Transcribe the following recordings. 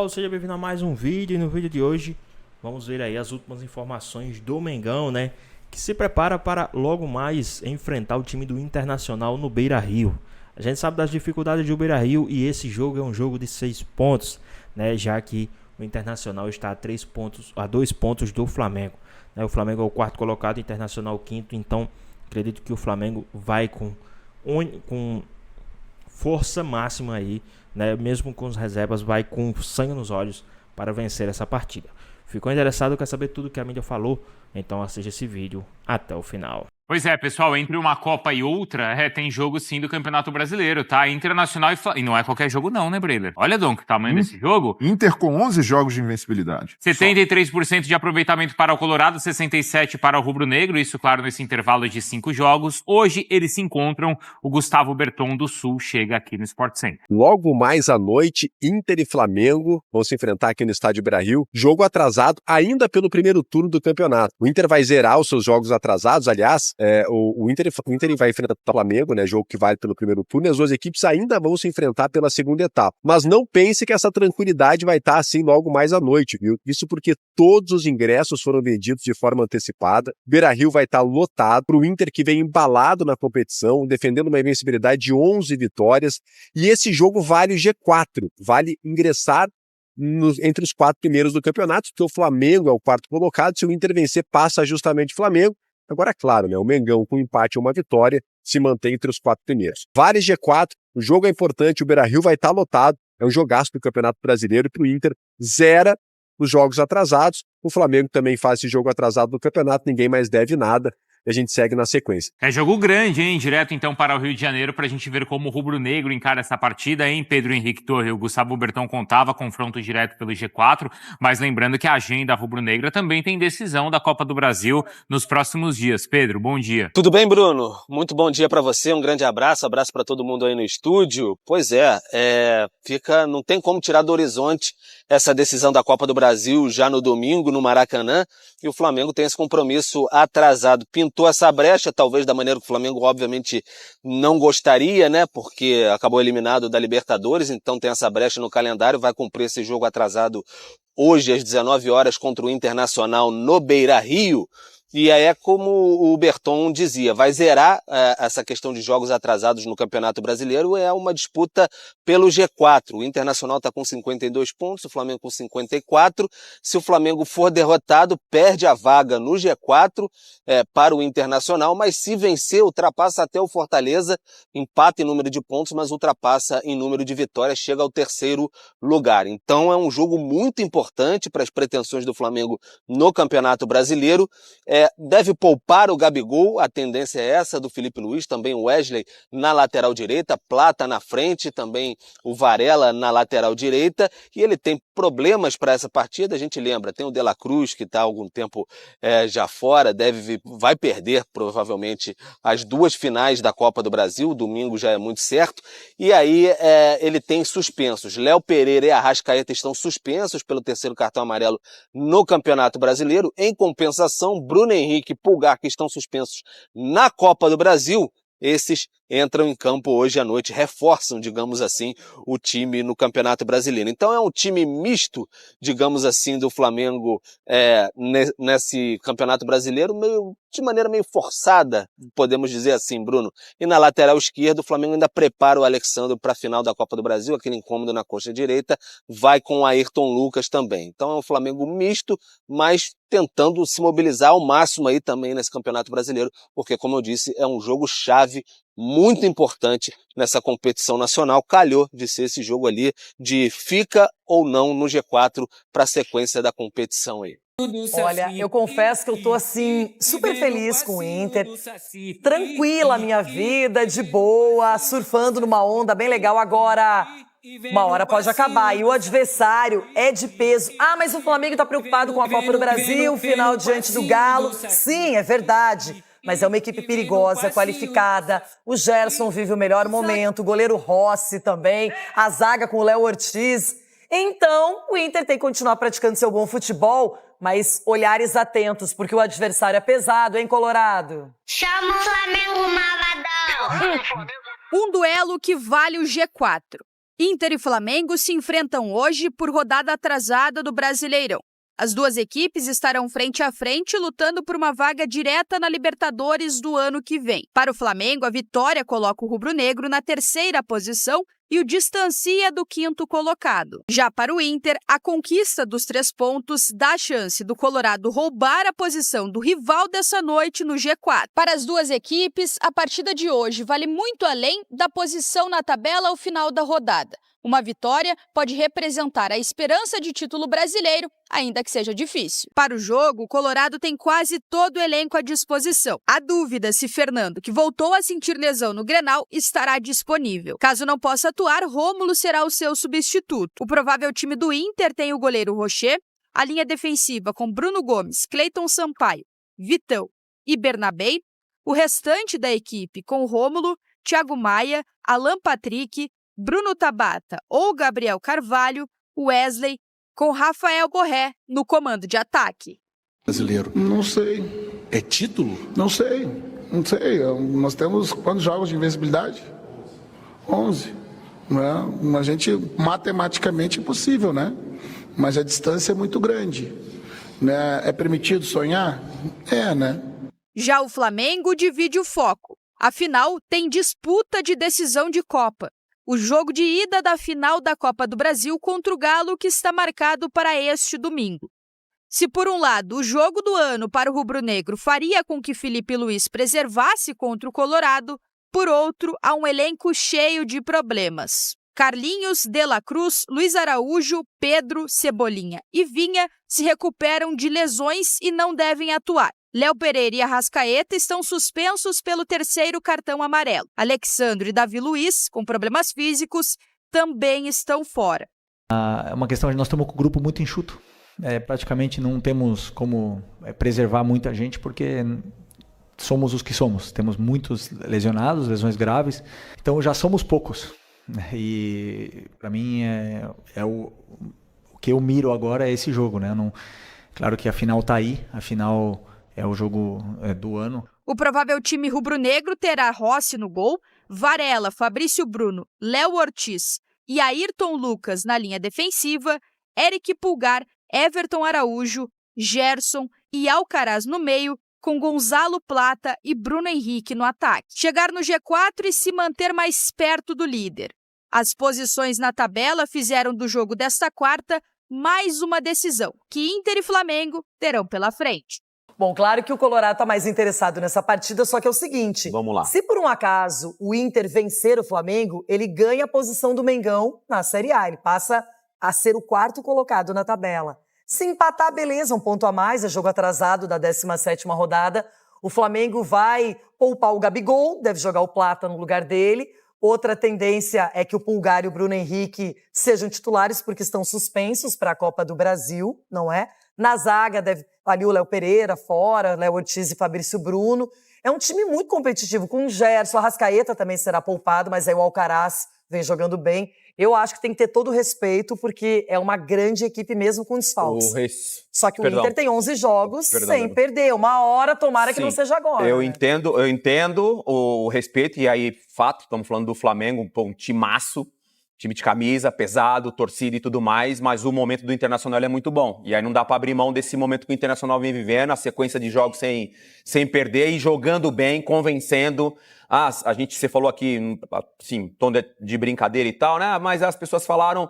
Seja bem-vindo a mais um vídeo, e no vídeo de hoje vamos ver aí as últimas informações do Mengão, né? Que se prepara para logo mais enfrentar o time do Internacional no Beira-Rio. A gente sabe das dificuldades do Beira-Rio e esse jogo é um jogo de 6 pontos, né? Já que o Internacional está a 2 pontos do Flamengo, né? O Flamengo é o quarto colocado, o Internacional o quinto, então acredito que o Flamengo vai com força máxima aí, né? Mesmo com as reservas, vai com sangue nos olhos para vencer essa partida. Ficou interessado, quer saber tudo que a mídia falou? Então assista esse vídeo até o final. Pois é, pessoal, entre uma Copa e outra, tem jogo sim do Campeonato Brasileiro, tá? Internacional e não é qualquer jogo não, né, Breiler? Olha, Dom, que tamanho desse jogo. Inter com 11 jogos de invencibilidade. 73% de aproveitamento para o Colorado, 67% para o Rubro Negro, isso, claro, nesse intervalo de 5 jogos. Hoje eles se encontram, o Gustavo Berton do Sul chega aqui no Sport Center. Logo mais à noite, Inter e Flamengo vão se enfrentar aqui no Estádio Beira-Rio. Jogo atrasado ainda pelo primeiro turno do campeonato. O Inter vai zerar os seus jogos atrasados, aliás, o Inter vai enfrentar o Flamengo, né, jogo que vale pelo primeiro turno, e as duas equipes ainda vão se enfrentar pela segunda etapa. Mas não pense que essa tranquilidade vai estar assim logo mais à noite, viu? Isso porque todos os ingressos foram vendidos de forma antecipada. Beira-Rio vai estar lotado para o Inter, que vem embalado na competição, defendendo uma invencibilidade de 11 vitórias. E esse jogo vale o G4, vale ingressar entre os 4 primeiros do campeonato, porque o Flamengo é o quarto colocado. Se o Inter vencer, passa justamente o Flamengo. Agora, claro, né, o Mengão com empate ou uma vitória se mantém entre os 4 primeiros. Vale G4, o jogo é importante, o Beira-Rio vai estar lotado, é um jogaço do Campeonato Brasileiro, e para o Inter zera os jogos atrasados. O Flamengo também faz esse jogo atrasado do campeonato, ninguém mais deve nada. E a gente segue na sequência. É jogo grande, hein? Direto então para o Rio de Janeiro pra gente ver como o Rubro Negro encara essa partida, hein? Pedro Henrique Torre, o Gustavo Berton contava confronto direto pelo G4, mas lembrando que a agenda rubro-negra também tem decisão da Copa do Brasil nos próximos dias. Pedro, bom dia. Tudo bem, Bruno? Muito bom dia para você, um grande abraço para todo mundo aí no estúdio. Pois não tem como tirar do horizonte essa decisão da Copa do Brasil já no domingo no Maracanã, e o Flamengo tem esse compromisso atrasado. Pintou essa brecha, talvez da maneira que o Flamengo obviamente não gostaria, né, porque acabou eliminado da Libertadores, então tem essa brecha no calendário, vai cumprir esse jogo atrasado hoje às 19 horas contra o Internacional no Beira-Rio. E aí é como o Berton dizia, vai zerar essa questão de jogos atrasados no Campeonato Brasileiro, é uma disputa pelo G4. O Internacional está com 52 pontos, o Flamengo com 54. Se o Flamengo for derrotado, perde a vaga no G4 para o Internacional, mas se vencer, ultrapassa até o Fortaleza, empata em número de pontos, mas ultrapassa em número de vitórias, chega ao 3º lugar. Então é um jogo muito importante para as pretensões do Flamengo no Campeonato Brasileiro. Deve poupar o Gabigol, a tendência é essa, do Felipe Luiz, também o Wesley na lateral direita, Plata na frente, também o Varela na lateral direita, e ele tem problemas para essa partida, a gente lembra, tem o De La Cruz, que está há algum tempo já fora, vai perder provavelmente as 2 finais da Copa do Brasil, domingo já é muito certo, e aí ele tem suspensos, Léo Pereira e Arrascaeta estão suspensos pelo 3º cartão amarelo no Campeonato Brasileiro. Em compensação, Bruno Henrique e Pulgar, que estão suspensos na Copa do Brasil, esses entram em campo hoje à noite, reforçam, digamos assim, o time no Campeonato Brasileiro. Então é um time misto, digamos assim, do Flamengo nesse Campeonato Brasileiro, de maneira meio forçada, podemos dizer assim, Bruno. E na lateral esquerda, o Flamengo ainda prepara o Alexandre para a final da Copa do Brasil, aquele incômodo na coxa direita, vai com o Ayrton Lucas também. Então é um Flamengo misto, mas tentando se mobilizar ao máximo aí também nesse Campeonato Brasileiro, porque, como eu disse, é um jogo-chave muito importante nessa competição nacional. Calhou de ser esse jogo ali de fica ou não no G4 para a sequência da competição aí. Olha, eu confesso que eu tô assim, super feliz com o Inter, tranquila a minha vida, de boa, surfando numa onda bem legal. Agora, uma hora pode acabar e o adversário é de peso. Ah, mas o Flamengo tá preocupado com a Copa do Brasil, final diante do Galo. Sim, é verdade. Mas é uma equipe perigosa, qualificada. O Gerson vive o melhor momento, o goleiro Rossi também, a zaga com o Léo Ortiz. Então, o Inter tem que continuar praticando seu bom futebol, mas olhares atentos, porque o adversário é pesado, hein, Colorado? Chama o Flamengo malvadão! Um duelo que vale o G4. Inter e Flamengo se enfrentam hoje por rodada atrasada do Brasileirão. As duas equipes estarão frente a frente lutando por uma vaga direta na Libertadores do ano que vem. Para o Flamengo, a vitória coloca o rubro-negro na 3ª posição e o distancia do 5º colocado. Já para o Inter, a conquista dos 3 pontos dá a chance do Colorado roubar a posição do rival dessa noite no G4. Para as duas equipes, a partida de hoje vale muito além da posição na tabela ao final da rodada. Uma vitória pode representar a esperança de título brasileiro, ainda que seja difícil. Para o jogo, o Colorado tem quase todo o elenco à disposição. Há dúvida se Fernando, que voltou a sentir lesão no Grenal, estará disponível. Caso não possa atuar, Rômulo será o seu substituto. O provável time do Inter tem o goleiro Rocher, a linha defensiva com Bruno Gomes, Cleiton Sampaio, Vitão e Bernabei, o restante da equipe com Rômulo, Thiago Maia, Alan Patrick, Bruno Tabata ou Gabriel Carvalho, Wesley, com Rafael Borré no comando de ataque. Brasileiro. Não sei. É título? Não sei. Nós temos quantos jogos de invencibilidade? 11. Né? A gente, matematicamente, é possível, né? Mas a distância é muito grande. Né? É permitido sonhar? É, né? Já o Flamengo divide o foco. Afinal, tem disputa de decisão de Copa. O jogo de ida da final da Copa do Brasil contra o Galo, que está marcado para este domingo. Se, por um lado, o jogo do ano para o rubro-negro faria com que Felipe Luiz preservasse contra o Colorado, por outro, há um elenco cheio de problemas. Carlinhos, De La Cruz, Luiz Araújo, Pedro, Cebolinha e Vinha se recuperam de lesões e não devem atuar. Léo Pereira e Arrascaeta estão suspensos pelo 3º cartão amarelo. Alexandre e Davi Luiz, com problemas físicos, também estão fora. É uma questão de nós estamos com o grupo muito enxuto. Praticamente não temos como preservar muita gente porque somos os que somos. Temos muitos lesionados, lesões graves. Então já somos poucos. E para mim o que eu miro agora é esse jogo, né? Claro que a final está aí, a final é o jogo do ano. O provável time rubro-negro terá Rossi no gol, Varela, Fabrício Bruno, Léo Ortiz e Ayrton Lucas na linha defensiva, Eric Pulgar, Everton Araújo, Gerson e Alcaraz no meio, com Gonzalo Plata e Bruno Henrique no ataque. Chegar no G4 e se manter mais perto do líder. As posições na tabela fizeram do jogo desta quarta mais uma decisão, que Inter e Flamengo terão pela frente. Bom, claro que o Colorado está mais interessado nessa partida, só que é o seguinte. Vamos lá. Se por um acaso o Inter vencer o Flamengo, ele ganha a posição do Mengão na Série A. Ele passa a ser o 4º colocado na tabela. Se empatar, beleza, um ponto a mais, é jogo atrasado da 17ª rodada. O Flamengo vai poupar o Gabigol, deve jogar o Plata no lugar dele. Outra tendência é que o Pulgar e o Bruno Henrique sejam titulares porque estão suspensos para a Copa do Brasil, não é? Na zaga deve ali o Léo Pereira fora, Léo Ortiz e Fabrício Bruno. É um time muito competitivo, com o Gerson, a Arrascaeta também será poupado, mas aí o Alcaraz vem jogando bem. Eu acho que tem que ter todo o respeito, porque é uma grande equipe mesmo com desfalques. Só que o Inter tem 11 jogos sem perder. Uma hora, tomara que não seja agora. Eu entendo o respeito, e aí, fato, estamos falando do Flamengo, um timaço, time de camisa, pesado, torcida e tudo mais, mas o momento do Internacional é muito bom. E aí não dá para abrir mão desse momento que o Internacional vem vivendo, a sequência de jogos sem perder e jogando bem, convencendo. Você falou aqui, assim, tom de brincadeira e tal, né? Mas as pessoas falaram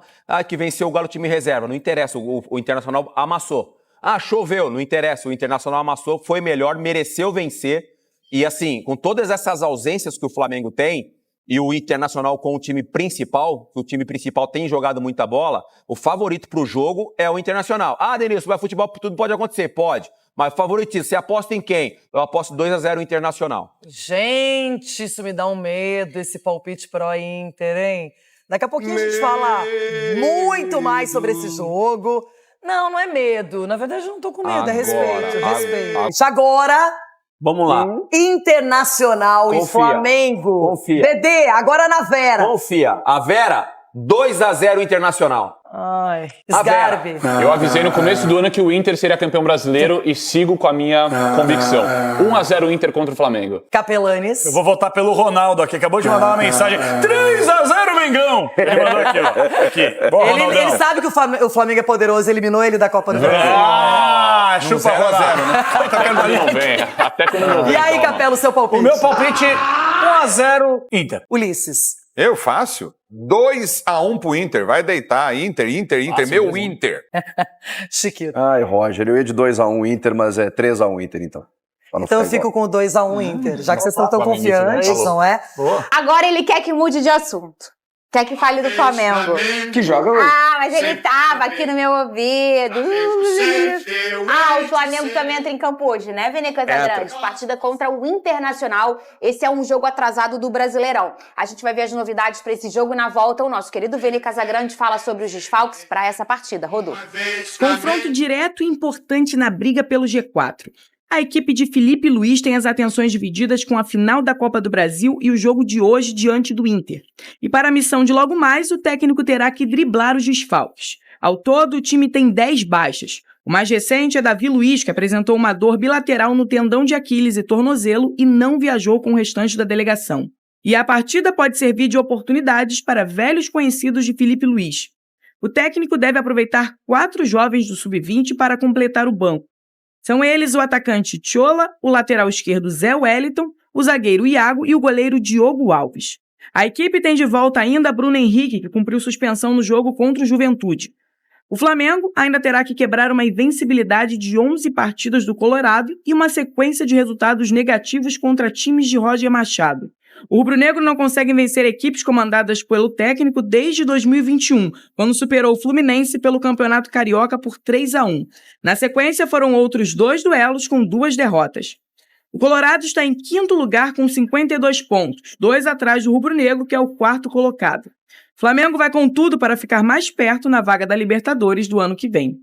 que venceu o Galo time reserva. Não interessa, o Internacional amassou. Choveu, não interessa, o Internacional amassou, foi melhor, mereceu vencer. E assim, com todas essas ausências que o Flamengo tem, e o Internacional com o time principal, que o time principal tem jogado muita bola, o favorito pro jogo é o Internacional. Denilson, vai futebol, tudo pode acontecer? Pode. Mas favoritismo, você aposta em quem? Eu aposto 2-0 Internacional. Gente, isso me dá um medo, esse palpite pró-Inter, hein? Daqui a pouquinho a gente fala muito mais sobre esse jogo. Não é medo. Na verdade, eu não tô com medo, é respeito. Agora... Vamos lá. Internacional e Flamengo. Confia. Dedê, agora na Vera. Confia. A Vera, 2-0 Internacional. Ai, Sgarbi. Eu avisei no começo do ano que o Inter seria campeão brasileiro e sigo com a minha convicção. 1-0 Inter contra o Flamengo. Capelanes. Eu vou votar pelo Ronaldo aqui. Acabou de mandar uma mensagem. 3-0 Mengão! Ele mandou aqui, ó. Aqui. Boa, Ele sabe que o Flamengo é poderoso, eliminou ele da Copa do Brasil. Chupa 0-0, né? Não vem. Até quando não vem. E aí, Capelo, seu palpite? O meu palpite, 1-0 Inter. Ulisses. Eu fácil. 2-1 pro Inter. Vai deitar. Inter. Meu Inter. Chiquito. Ai, Roger, eu ia de 2-1 Inter, mas é 3-1 Inter, então. Então eu fico com o 2-1 Inter, já que vocês estão tão confiantes, não é? Agora ele quer que mude de assunto. Quer que fale do Flamengo. Que joga hoje. Mas ele tava aqui no meu ouvido. O Flamengo também entra em campo hoje, né, Vene Casagrande? Partida contra o Internacional. Esse é um jogo atrasado do Brasileirão. A gente vai ver as novidades para esse jogo na volta. O nosso querido Vene Casagrande fala sobre os desfalques para essa partida. Rodolfo. Confronto direto e importante na briga pelo G4. A equipe de Filipe Luís tem as atenções divididas com a final da Copa do Brasil e o jogo de hoje diante do Inter. E para a missão de logo mais, o técnico terá que driblar os desfalques. Ao todo, o time tem 10 baixas. O mais recente é Davi Luiz, que apresentou uma dor bilateral no tendão de Aquiles e tornozelo e não viajou com o restante da delegação. E a partida pode servir de oportunidades para velhos conhecidos de Filipe Luís. O técnico deve aproveitar 4 jovens do Sub-20 para completar o banco. São eles o atacante Tchola, o lateral esquerdo Zé Wellington, o zagueiro Iago e o goleiro Diogo Alves. A equipe tem de volta ainda Bruno Henrique, que cumpriu suspensão no jogo contra o Juventude. O Flamengo ainda terá que quebrar uma invencibilidade de 11 partidas do Colorado e uma sequência de resultados negativos contra times de Roger Machado. O rubro-negro não consegue vencer equipes comandadas pelo técnico desde 2021, quando superou o Fluminense pelo Campeonato Carioca por 3-1. Na sequência, foram outros 2 duelos com 2 derrotas. O Colorado está em 5º lugar com 52 pontos, 2 atrás do rubro-negro, que é o 4º colocado. O Flamengo vai com tudo para ficar mais perto na vaga da Libertadores do ano que vem.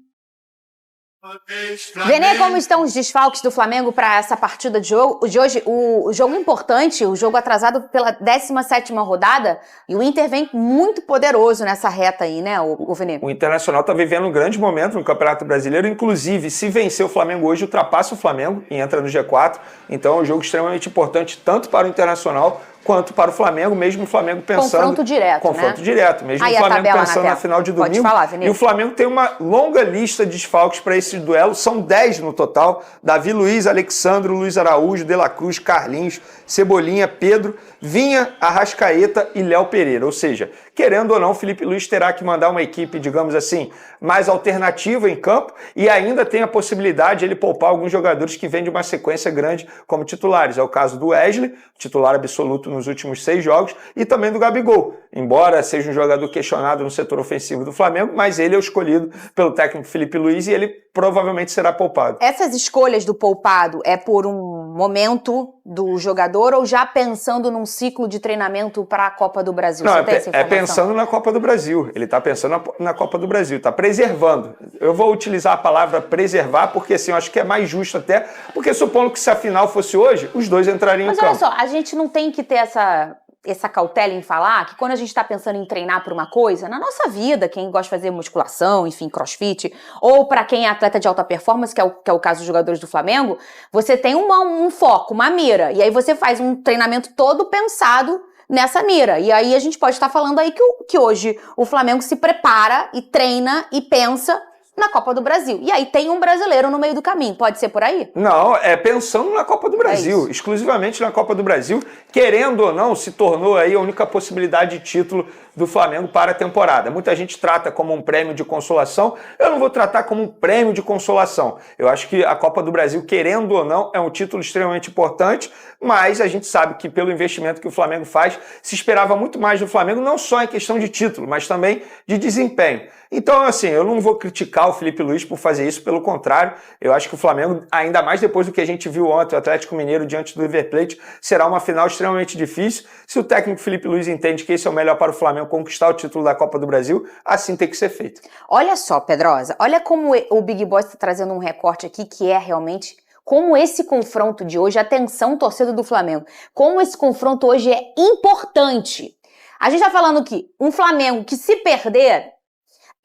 Vene, como estão os desfalques do Flamengo para essa partida de hoje? O jogo importante, o jogo atrasado pela 17ª rodada, e o Inter vem muito poderoso nessa reta aí, né, o Vene? O Internacional está vivendo um grande momento no Campeonato Brasileiro, inclusive, se vencer o Flamengo hoje, ultrapassa o Flamengo e entra no G4, então é um jogo extremamente importante tanto para o Internacional quanto para o Flamengo, mesmo o Flamengo pensando... Confronto direto, né? Direto, mesmo aí o Flamengo pensando na na final de domingo. Pode falar, Vinícius. E o Flamengo tem uma longa lista de desfalques para esse duelo, são 10 no total. Davi Luiz, Alexandro, Luiz Araújo, De La Cruz, Carlinhos, Cebolinha, Pedro, Vinha, Arrascaeta e Léo Pereira. Ou seja, querendo ou não, Filipe Luís terá que mandar uma equipe, digamos assim, mais alternativa em campo e ainda tem a possibilidade de ele poupar alguns jogadores que vêm de uma sequência grande como titulares. É o caso do Wesley, titular absoluto nos últimos 6 jogos, e também do Gabigol. Embora seja um jogador questionado no setor ofensivo do Flamengo, mas ele é o escolhido pelo técnico Filipe Luís e ele provavelmente será poupado. Essas escolhas do poupado é por um momento do jogador ou já pensando num ciclo de treinamento para a Copa do Brasil? Não, você tem essa informação? É pensando na Copa do Brasil. Ele está pensando na Copa do Brasil, está preservando. Eu vou utilizar a palavra preservar porque assim, eu acho que é mais justo até, porque supondo que se a final fosse hoje, os dois entrariam em campo. Mas olha só, a gente não tem que ter essa cautela em falar que quando a gente está pensando em treinar por uma coisa, na nossa vida, quem gosta de fazer musculação, enfim, crossfit, ou para quem é atleta de alta performance, que é o caso dos jogadores do Flamengo, você tem um foco, uma mira, e aí você faz um treinamento todo pensado nessa mira. E aí a gente pode estar falando aí que hoje o Flamengo se prepara e treina e pensa na Copa do Brasil. E aí tem um brasileiro no meio do caminho. Pode ser por aí? Não, é pensando na Copa do Brasil, exclusivamente na Copa do Brasil. Querendo ou não, se tornou aí a única possibilidade de título do Flamengo para a temporada. Muita gente trata como um prêmio de consolação. Eu não vou tratar como um prêmio de consolação. Eu acho que a Copa do Brasil, querendo ou não, é um título extremamente importante, mas a gente sabe que pelo investimento que o Flamengo faz, se esperava muito mais do Flamengo, não só em questão de título, mas também de desempenho. Então, assim, eu não vou criticar o Filipe Luís por fazer isso, pelo contrário, eu acho que o Flamengo, ainda mais depois do que a gente viu ontem, o Atlético Mineiro diante do River Plate, será uma final extremamente difícil. Se o técnico Filipe Luís entende que esse é o melhor para o Flamengo conquistar o título da Copa do Brasil, assim tem que ser feito. Olha só, Pedrosa, olha como o Big Boss está trazendo um recorte aqui que é realmente como esse confronto de hoje, atenção, torcida do Flamengo, como esse confronto hoje é importante. A gente está falando que um Flamengo que se perder,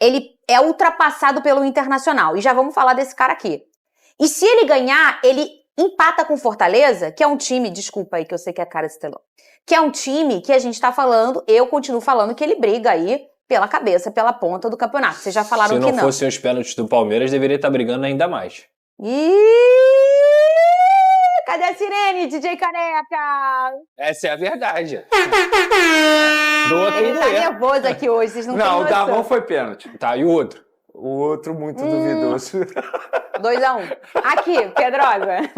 ele é ultrapassado pelo Internacional. E já vamos falar desse cara aqui. E se ele ganhar, ele empata com Fortaleza, que é um time, desculpa aí que eu sei que é a cara desse telão, que é um time que a gente tá falando, eu continuo falando que ele briga aí pela cabeça, pela ponta do campeonato. Vocês já falaram que não. Se não fossem os pênaltis do Palmeiras, deveria estar brigando ainda mais. Cadê a sirene, DJ Careca? Essa é a verdade. Ele tá nervoso aqui hoje, vocês não têm noção. Não, o da mão foi pênalti. Tá, e o outro? O outro muito duvidoso. 2-1. Aqui, Pedrosa.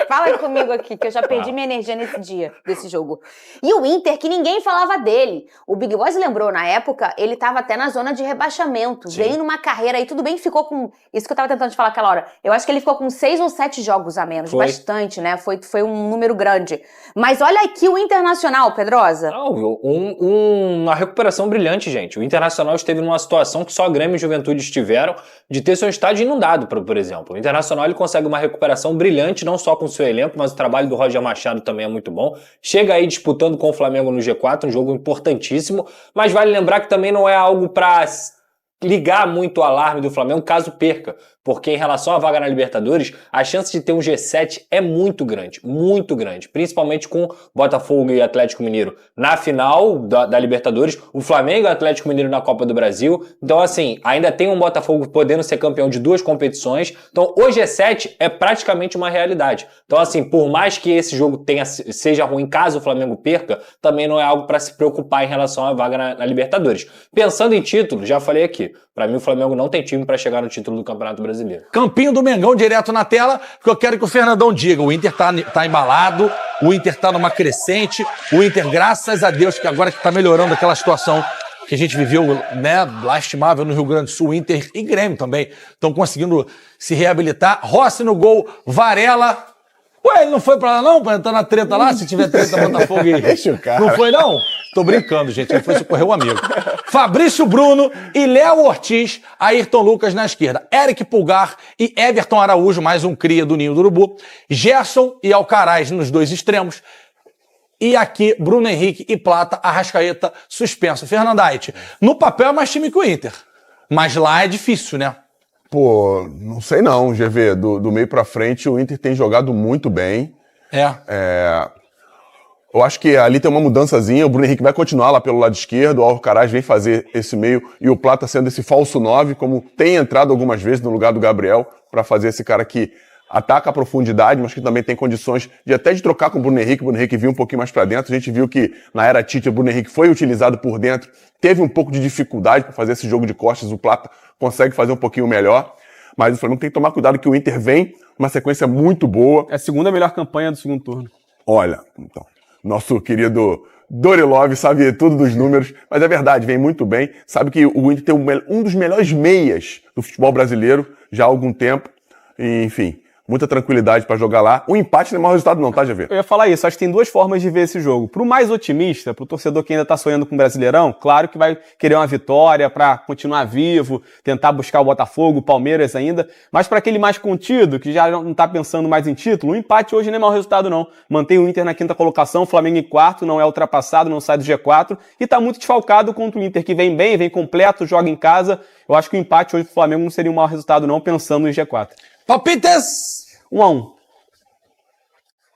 Fala comigo aqui, que eu já perdi minha energia nesse dia, desse jogo. E o Inter, que ninguém falava dele. O Big Boys lembrou, na época, ele tava até na zona de rebaixamento. Sim. Veio numa carreira aí, tudo bem, ficou com... Isso que eu tava tentando te falar aquela hora. Eu acho que ele ficou com 6 ou 7 jogos a menos. Foi. Bastante, né? Foi um número grande. Mas olha aqui o Internacional, Pedrosa. Não, uma recuperação brilhante, gente. O Internacional esteve numa situação que só Grêmio e Juventude estiveram, de ter seu estádio inundado, por exemplo. O Internacional ele consegue uma recuperação brilhante, não só com o seu elenco, mas o trabalho do Roger Machado também é muito bom. Chega aí disputando com o Flamengo no G4, um jogo importantíssimo, mas vale lembrar que também não é algo para ligar muito o alarme do Flamengo caso perca, porque em relação à vaga na Libertadores, a chance de ter um G7 é muito grande, principalmente com Botafogo e Atlético Mineiro na final da Libertadores, o Flamengo e o Atlético Mineiro na Copa do Brasil. Então assim, ainda tem um Botafogo podendo ser campeão de 2 competições, então o G7 é praticamente uma realidade. Então assim, por mais que esse jogo seja ruim caso o Flamengo perca, também não é algo para se preocupar em relação à vaga na Libertadores. Pensando em título, já falei aqui, para mim o Flamengo não tem time para chegar no título do Campeonato Brasileiro. Campinho do Mengão direto na tela, porque eu quero que o Fernandão diga, o Inter tá embalado, o Inter tá numa crescente, o Inter, graças a Deus, que agora que tá melhorando aquela situação que a gente viveu, né, lastimável no Rio Grande do Sul, o Inter e Grêmio também estão conseguindo se reabilitar. Rossi no gol, Varela. Ué, ele não foi pra lá não, pra entrar na treta lá, se tiver treta Botafogo e... Deixa o cara. Não foi não? Tô brincando, gente, ele foi socorrer o amigo. Fabrício Bruno e Léo Ortiz, Ayrton Lucas na esquerda. Eric Pulgar e Everton Araújo, mais um cria do Ninho do Urubu. Gerson e Alcaraz nos 2 extremos. E aqui, Bruno Henrique e Plata, Arrascaeta suspenso. Fernandaite, no papel é mais time que o Inter, mas lá é difícil, né? Pô, não sei não, GV. Do meio pra frente, o Inter tem jogado muito bem. Eu acho que ali tem uma mudançazinha, o Bruno Henrique vai continuar lá pelo lado esquerdo, o Alcaraz vem fazer esse meio e o Plata sendo esse falso 9, como tem entrado algumas vezes no lugar do Gabriel, para fazer esse cara que ataca a profundidade, mas que também tem condições de trocar com o Bruno Henrique vir um pouquinho mais para dentro. A gente viu que na era Tite o Bruno Henrique foi utilizado por dentro, teve um pouco de dificuldade para fazer esse jogo de costas, o Plata consegue fazer um pouquinho melhor, mas o Flamengo tem que tomar cuidado que o Inter vem uma sequência muito boa. É a segunda melhor campanha do segundo turno. Olha, então... Nosso querido Dorilov sabe tudo dos números, mas é verdade, vem muito bem. Sabe que o Inter tem um dos melhores meias do futebol brasileiro já há algum tempo. E, enfim, muita tranquilidade para jogar lá. O empate não é mau resultado não, tá, GV? Eu ia falar isso, acho que tem 2 formas de ver esse jogo. Pro mais otimista, pro torcedor que ainda tá sonhando com o Brasileirão, claro que vai querer uma vitória para continuar vivo, tentar buscar o Botafogo, o Palmeiras ainda, mas para aquele mais contido, que já não tá pensando mais em título, o empate hoje não é mau resultado não. Mantém o Inter na 5ª colocação, o Flamengo em 4º, não é ultrapassado, não sai do G4 e tá muito desfalcado contra o Inter, que vem bem, vem completo, joga em casa. Eu acho que o empate hoje pro Flamengo não seria um mau resultado não, pensando em G4. Palpites! 1-1.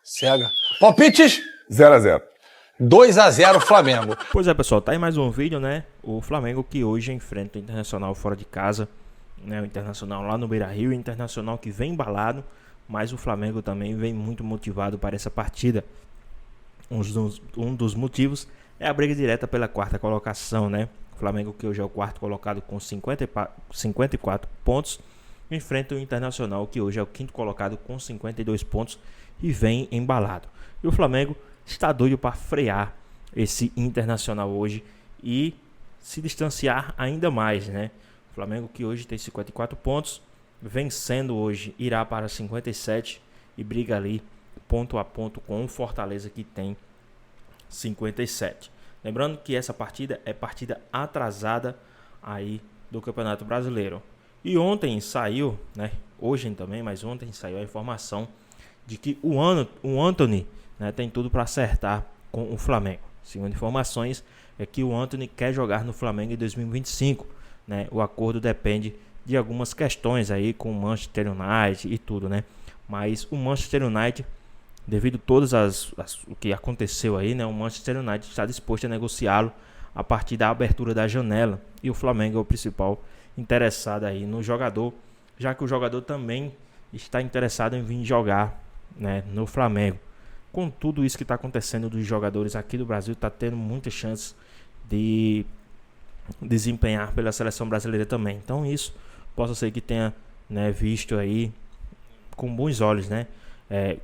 Cega. Palpites? 0-0. 2-0 Flamengo. Pois é, pessoal, tá aí mais um vídeo, né? O Flamengo que hoje enfrenta o Internacional fora de casa, né? O Internacional lá no Beira-Rio, o Internacional que vem embalado, mas o Flamengo também vem muito motivado para essa partida. Um dos motivos é a briga direta pela 4ª colocação, né? O Flamengo que hoje é o 4º colocado com 54 pontos, enfrenta o Internacional, que hoje é o 5º colocado com 52 pontos e vem embalado. E o Flamengo está doido para frear esse Internacional hoje e se distanciar ainda mais, né? O Flamengo que hoje tem 54 pontos, vencendo hoje, irá para 57 e briga ali ponto a ponto com o Fortaleza, que tem 57. Lembrando que essa partida é partida atrasada aí do Campeonato Brasileiro. E ontem saiu, né, hoje também, mas ontem saiu a informação de que o Antony, né, tem tudo para acertar com o Flamengo. Segundo informações, é que o Antony quer jogar no Flamengo em 2025. né, o acordo depende de algumas questões aí com o Manchester United e tudo, né? Mas o Manchester United, devido a todas o que aconteceu aí, né, o Manchester United está disposto a negociá-lo a partir da abertura da janela, e o Flamengo é o principal interessado aí no jogador, já que o jogador também está interessado em vir jogar, né, no Flamengo. Com tudo isso que está acontecendo dos jogadores aqui do Brasil, está tendo muitas chances de desempenhar pela seleção brasileira também. Então isso possa ser que tenha, né, visto aí com bons olhos, né,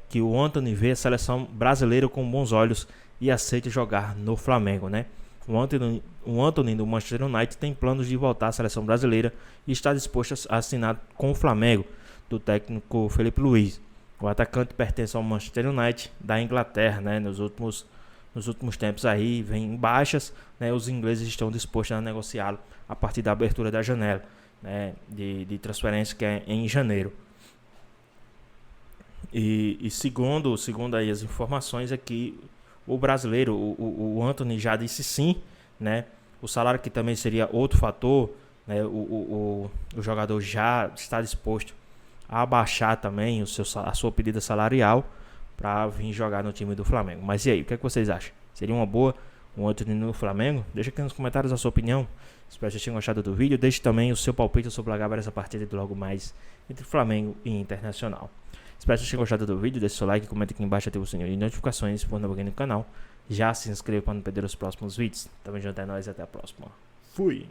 que o Antony vê a seleção brasileira com bons olhos e aceita jogar no Flamengo, né. O Antony do Manchester United tem planos de voltar à seleção brasileira e está disposto a assinar com o Flamengo, do técnico Felipe Luiz. O atacante pertence ao Manchester United da Inglaterra, né, nos últimos tempos aí vem em baixas, né, os ingleses estão dispostos a negociá-lo a partir da abertura da janela, né, de transferência, que é em janeiro. E segundo aí as informações, é que o brasileiro, o Antony já disse sim, né, o salário que também seria outro fator, né, o jogador já está disposto a abaixar também a sua pedida salarial para vir jogar no time do Flamengo. Mas e aí, o que é que vocês acham? Seria uma boa um Antony no Flamengo? Deixa aqui nos comentários a sua opinião. Espero que vocês tenham gostado do vídeo. Deixe também o seu palpite sobre essa partida de logo mais entre Flamengo e Internacional. Espero que vocês tenham gostado do vídeo. Deixe seu like, comenta aqui embaixo, ative o sininho de notificações, se for novo aqui no canal. Já se inscreva para não perder os próximos vídeos. Tamo junto, é nóis, até a próxima. Fui!